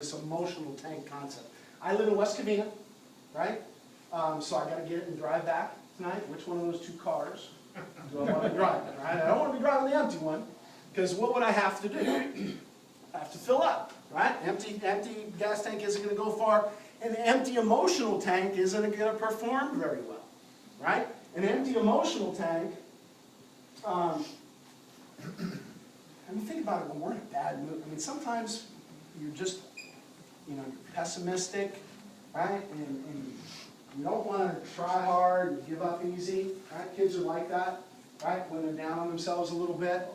this emotional tank concept. I live in West Covina, right? So I got to get and drive back tonight. Which one of those two cars do I want to drive? Right? I don't want to be driving the empty one, because what would I have to do? I have to fill up, right? Empty gas tank isn't going to go far, and the empty emotional tank isn't going to perform very well, right? An empty emotional tank. I mean, think about it when we're in a bad mood. I mean, sometimes you're just, you're pessimistic, right? And you don't want to try hard and give up easy, right? Kids are like that, right? When they're down on themselves a little bit.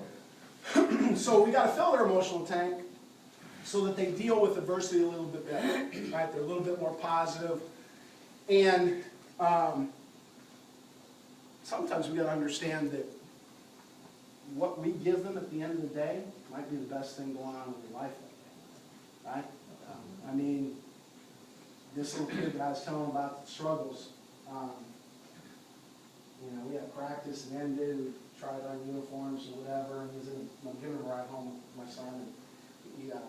So we got to fill their emotional tank so that they deal with adversity a little bit better, right? They're a little bit more positive. And sometimes we got to understand that what we give them at the end of the day might be the best thing going on in their life that day, right? I mean, this little kid that I was telling about the struggles, we had practice and ended, we tried on uniforms and whatever, and I'm giving him a ride home with my son, and he, man, I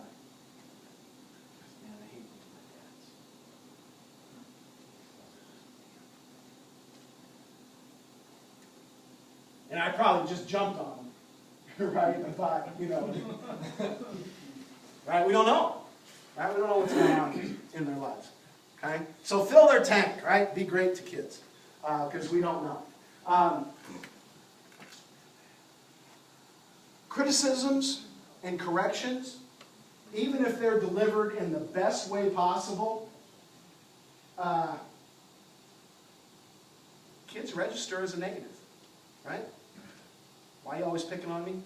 hate my dads. And I probably just jumped on him, right? I thought, right? We don't know, right? We don't know what's going on in their lives, okay? So fill their tank, right? Be great to kids, because we don't know. Criticisms and corrections, even if they're delivered in the best way possible, kids register as a negative, right? Why are you always picking on me?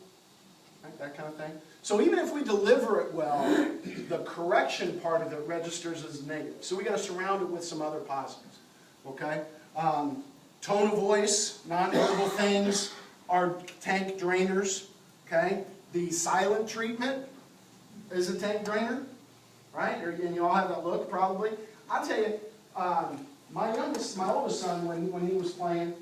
Right? That kind of thing. So even if we deliver it well, the correction part of it registers as negative. So we got to surround it with some other positives. Okay? Tone of voice, non-verbal things are tank drainers. Okay? The silent treatment is a tank drainer. Right? And you all have that look probably. I'll tell you, my oldest son, when he was playing,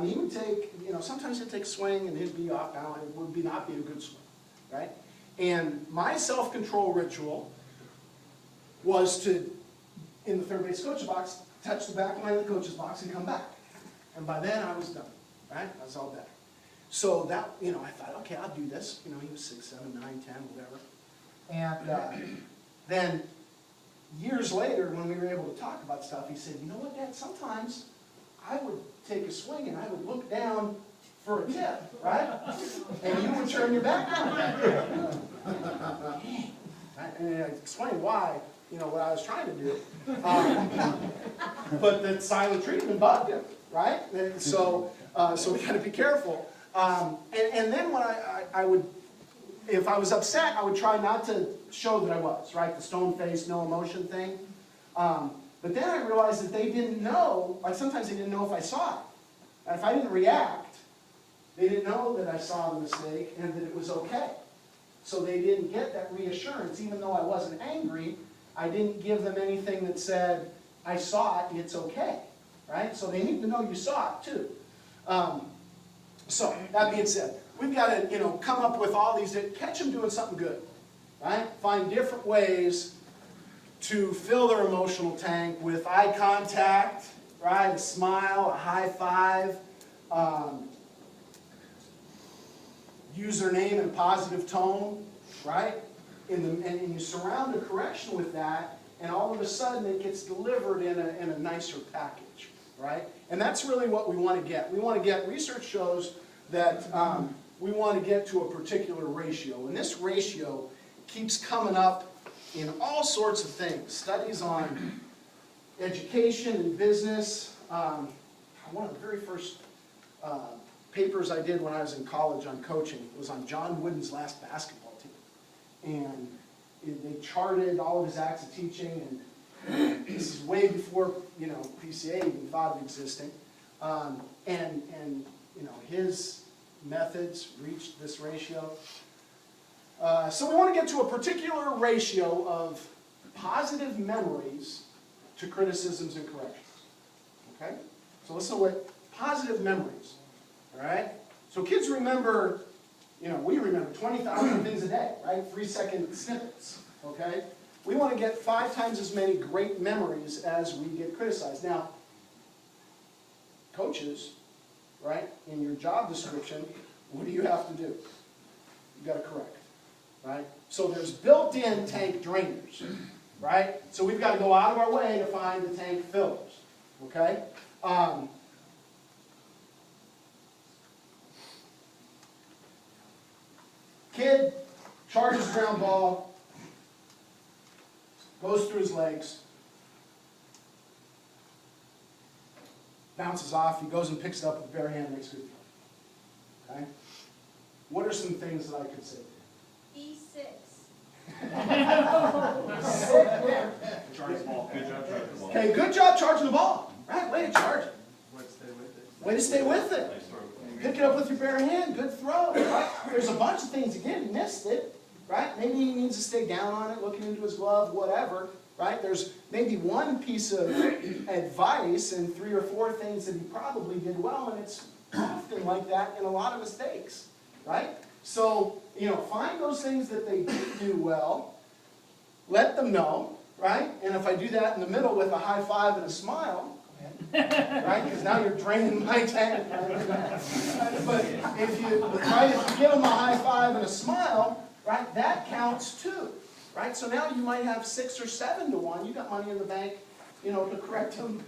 he would take, sometimes he'd take a swing and he'd be off balance. It would not be a good swing, right? And my self-control ritual was to, in the third base coach's box, touch the back line of the coach's box and come back. And by then I was done, right? I was all better. So that, I thought, okay, I'll do this. He was 6, 7, 9, 10, whatever. And then years later, when we were able to talk about stuff, he said, you know what, Dad, sometimes I would take a swing and I would look down for a tip, right? And you would turn your back on it. And I explained why, what I was trying to do. But the silent treatment bugged him, right? And so we got to be careful. And then when I would, if I was upset, I would try not to show that I was, right? The stone face, no emotion thing. But then I realized that they didn't know, sometimes they didn't know if I saw it. And if I didn't react, they didn't know that I saw the mistake and that it was okay. So they didn't get that reassurance. Even though I wasn't angry, I didn't give them anything that said, I saw it, it's okay. Right? So they need to know you saw it too. So, that being said, we've got to, come up with all these, catch them doing something good. Right? Find different ways to fill their emotional tank with eye contact, right? A smile, a high five, use their name in a positive tone, right? And you surround a correction with that, and all of a sudden it gets delivered in a nicer package, right? And that's really what we want to get. We want to get, research shows that we want to get to a particular ratio, and this ratio keeps coming up in all sorts of things. Studies on education and business. One of the very first papers I did when I was in college on coaching was on John Wooden's last basketball team. And they charted all of his acts of teaching, and this is way before PCA even thought of existing. And his methods reached this ratio. So we want to get to a particular ratio of positive memories to criticisms and corrections. Okay? So listen to what positive memories. All right? So kids remember, we remember 20,000 things a day, right? 3-second snippets. Okay? we want to get 5 times as many great memories as we get criticized. Now, coaches, right, in your job description, what do you have to do? You've got to correct, right? So there's built-in tank drainers, right? So we've got to go out of our way to find the tank fillers, okay? Kid charges ground ball, goes through his legs, bounces off, he goes and picks it up with bare hand, makes good play. Okay? What are some things that I could say? E6. Charge the ball. Good job charging the ball. Okay, good job charging the ball. Right, way to charge it. Way to stay with it. Way to stay with it. Nice throw. Pick it up with your bare hand, good throw, right? There's a bunch of things, again, he missed it, right? Maybe he needs to stay down on it, looking into his glove, whatever, right? There's maybe one piece of advice and 3 or 4 things that he probably did well, and it's often like that in a lot of mistakes, right? So, find those things that they did do well, let them know, right? And if I do that in the middle with a high five and a smile, right? Because now you're draining my tank. Right? But if you give them a high five and a smile, right, that counts too, right? So now you might have 6 or 7 to 1. You got money in the bank, to correct them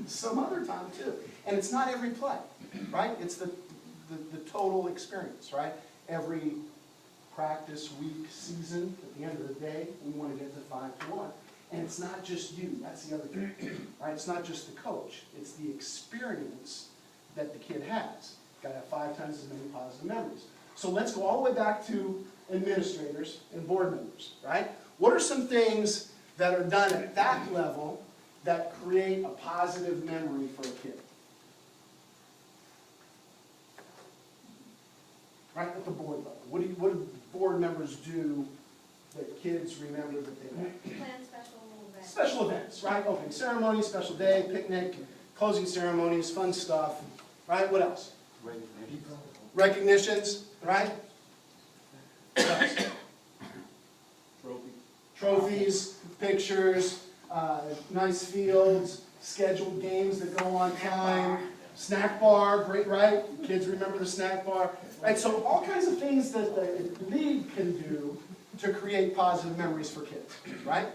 some other time too. And it's not every play, right? It's the total experience, right? Every practice, week, season, at the end of the day, we want to get to 5 to 1. And it's not just you, that's the other thing, right? It's not just the coach, it's the experience that the kid has. Got to have 5 times as many positive memories. So let's go all the way back to administrators and board members, right? What are some things that are done at that level that create a positive memory for a kid? Right, at the board level. What do board members do that kids remember that they like? Plan special events. Special events, right? Opening ceremony, special day, picnic, closing ceremonies, fun stuff, right? What else? Recognitions, right? What else? Trophies, pictures, nice fields, scheduled games that go on time, snack bar, great, right? Kids remember the snack bar, right? So all kinds of things that the league can do to create positive memories for kids, right?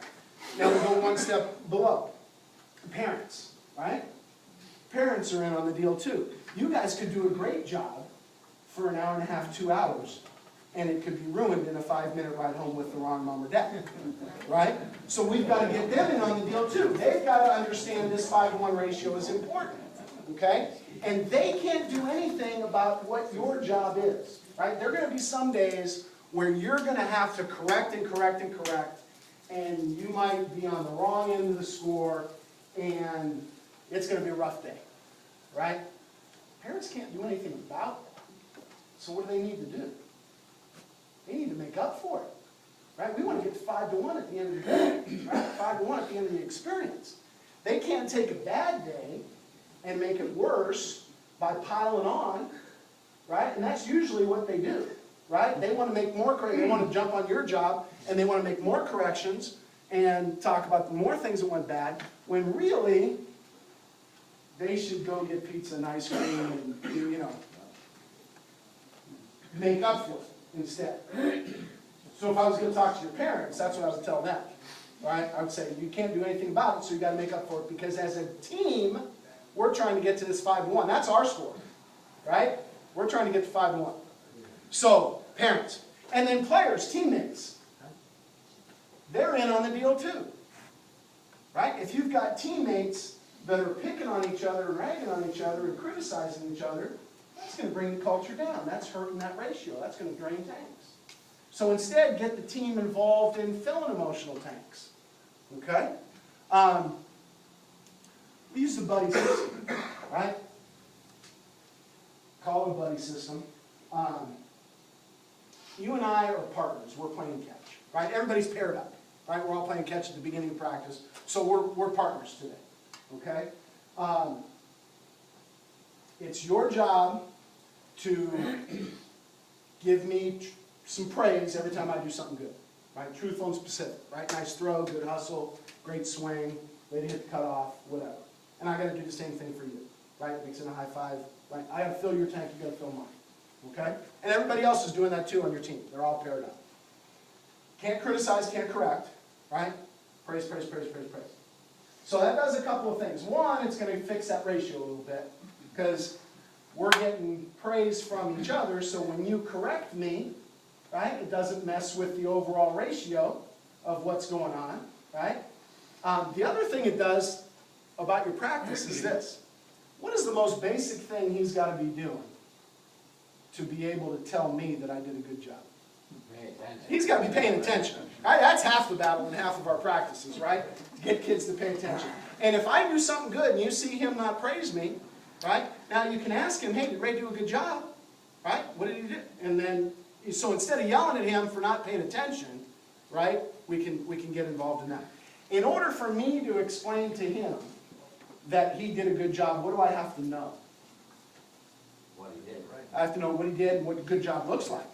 Now we go one step below. Parents, right? Parents are in on the deal too. You guys could do a great job for an hour and a half, 2 hours, and it could be ruined in a 5-minute ride home with the wrong mom or dad, right? So we've got to get them in on the deal too. They've got to understand this 5-to-1 ratio is important, okay? And they can't do anything about what your job is, right? There are going to be some days where you're going to have to correct and correct and correct, and you might be on the wrong end of the score, and it's going to be a rough day, right? Parents can't do anything about that. So what do they need to do? They need to make up for it, right? We want to get to 5-to-1 at the end of the day, right? 5-to-1 at the end of the experience. They can't take a bad day and make it worse by piling on, right? And that's usually what they do, right? They want to make more corrections. They want to jump on your job, and they want to make more corrections and talk about the more things that went bad, when really, they should go get pizza and ice cream and, make up for it instead. So if I was going to talk to your parents, that's what I would tell them, right? I would say, you can't do anything about it, so you've got to make up for it, because as a team, we're trying to get to this 5-to-1. That's our score, right? We're trying to get to 5-to-1. So, parents. And then players, teammates. They're in on the deal too, right? If you've got teammates that are picking on each other and ragging on each other and criticizing each other, that's going to bring the culture down. That's hurting that ratio. That's going to drain tanks. So instead, get the team involved in filling emotional tanks, okay? We use the buddy system, right? Call it a buddy system. You and I are partners. We're playing catch, right? Everybody's paired up, right? We're all playing catch at the beginning of practice. So we're partners today, okay? It's your job to give me some praise every time I do something good, right? Truthful and specific, right? Nice throw, good hustle, great swing, way to hit the cutoff, whatever. And I gotta do the same thing for you, right? Mixing a high five, right? I gotta fill your tank, you gotta fill mine, okay? And everybody else is doing that too on your team. They're all paired up. Can't criticize, can't correct, right? Praise, praise, praise, praise, praise. So that does a couple of things. One, it's gonna fix that ratio a little bit, because we're getting praise from each other, so when you correct me, right, it doesn't mess with the overall ratio of what's going on, right? The other thing it does about your practice is this. What is the most basic thing he's got to be doing to be able to tell me that I did a good job? He's got to be paying attention. Right? That's half the battle in half of our practices, right? To get kids to pay attention. And if I do something good and you see him not praise me, right? Now you can ask him, hey, did Ray do a good job? Right? What did he do? And then, so instead of yelling at him for not paying attention, right, we can get involved in that. In order for me to explain to him that he did a good job, what do I have to know? What he did, right? I have to know what he did and what a good job looks like,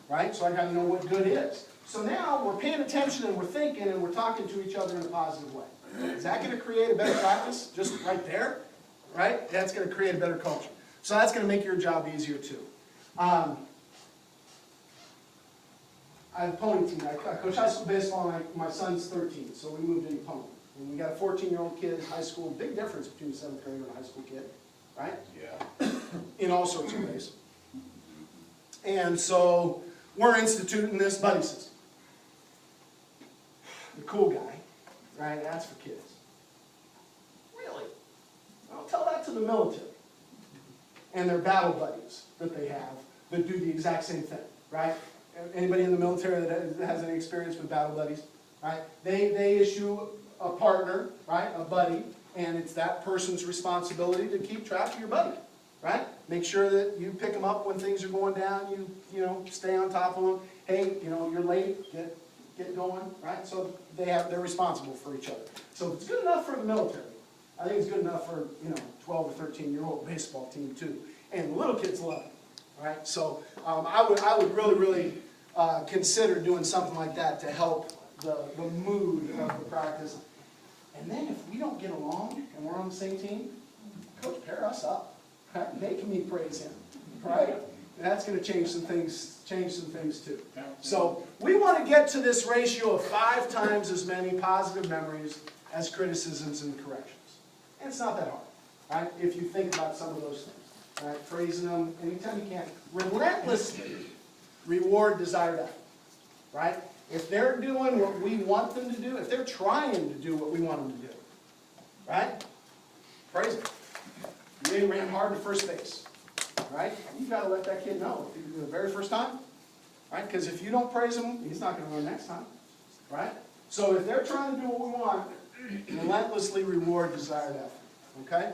right? So I got to know what good is. So now we're paying attention and we're thinking and we're talking to each other in a positive way. Is that going to create a better practice just right there? Right? That's going to create a better culture. So that's going to make your job easier too. I have a pony team. I coach high school baseball, and my son's 13, so we moved into pony. And we got a 14-year-old kid, high school, big difference between a 7th grader and a high school kid, right? Yeah. In all sorts of ways. And so we're instituting this buddy system. The cool guy, right? That's for kids. Really? I'll tell that to the military and their battle buddies that they have that do the exact same thing, right? Anybody in the military that has any experience with battle buddies, right? They issue a partner, right, a buddy, and it's that person's responsibility to keep track of your buddy, right? Make sure that you pick them up when things are going down, you know, stay on top of them. Hey, you know, you're late, get going, right? So they're responsible for each other. So if it's good enough for the military, I think it's good enough for, you know, 12 or 13-year-old baseball team too. And the little kids love it, right? So I would really consider doing something like that to help the mood of the practice. And then if we don't get along and we're on the same team, coach, pair us up. Right? Make me praise him, right? And that's going to change some things too. So we want to get to this ratio of 5 times as many positive memories as criticisms and corrections. And it's not that hard, right? If you think about some of those things, right? Praising them anytime you can. Relentlessly reward desired effort, right? If they're doing what we want them to do, if they're trying to do what we want them to do, right? Praise them. You ran hard to first base, right? You've got to let that kid know if you do it the very first time, right? Because if you don't praise him, he's not going to run next time, right? So if they're trying to do what we want, relentlessly reward desired effort, okay?